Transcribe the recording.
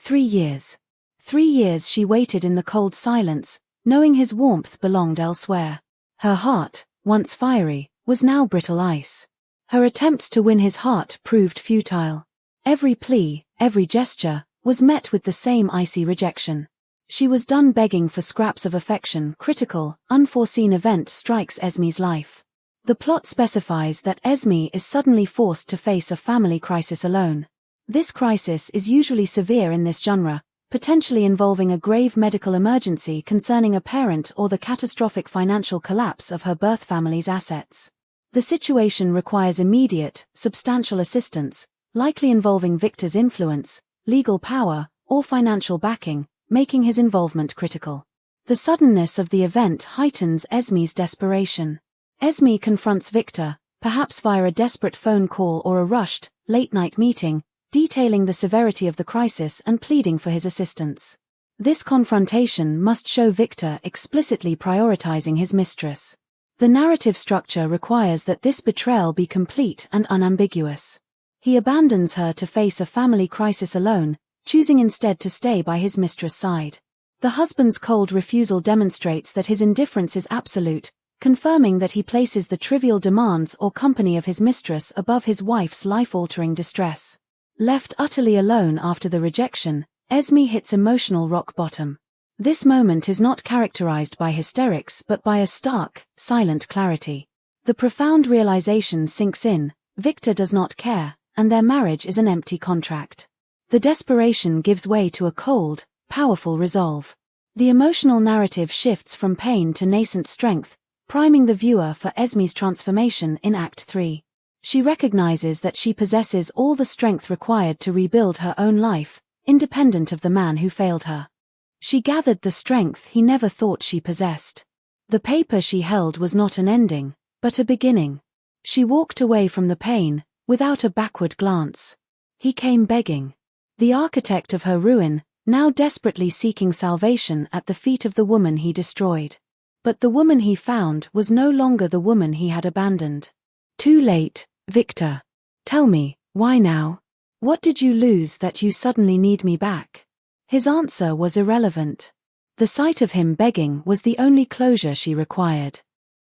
3 years. 3 years she waited in the cold silence, knowing his warmth belonged elsewhere. Her heart, once fiery, was now brittle ice. Her attempts to win his heart proved futile. Every plea, every gesture, was met with the same icy rejection. She was done begging for scraps of affection. Critical, unforeseen event strikes Esme's life. The plot specifies that Esme is suddenly forced to face a family crisis alone. This crisis is usually severe in this genre, potentially involving a grave medical emergency concerning a parent or the catastrophic financial collapse of her birth family's assets. The situation requires immediate, substantial assistance, likely involving Victor's influence, legal power, or financial backing, making his involvement critical. The suddenness of the event heightens Esme's desperation. Esme confronts Victor, perhaps via a desperate phone call or a rushed, late-night meeting, detailing the severity of the crisis and pleading for his assistance. This confrontation must show Victor explicitly prioritizing his mistress. The narrative structure requires that this betrayal be complete and unambiguous. He abandons her to face a family crisis alone, choosing instead to stay by his mistress' side. The husband's cold refusal demonstrates that his indifference is absolute, confirming that he places the trivial demands or company of his mistress above his wife's life-altering distress. Left utterly alone after the rejection, Esme hits emotional rock bottom. This moment is not characterized by hysterics but by a stark, silent clarity. The profound realization sinks in: Victor does not care, and their marriage is an empty contract. The desperation gives way to a cold, powerful resolve. The emotional narrative shifts from pain to nascent strength, priming the viewer for Esme's transformation in Act 3. She recognizes that she possesses all the strength required to rebuild her own life, independent of the man who failed her. She gathered the strength he never thought she possessed. The paper she held was not an ending, but a beginning. She walked away from the pain, without a backward glance. He came begging. The architect of her ruin, now desperately seeking salvation at the feet of the woman he destroyed. But the woman he found was no longer the woman he had abandoned. Too late, Victor. Tell me, why now? What did you lose that you suddenly need me back? His answer was irrelevant. The sight of him begging was the only closure she required.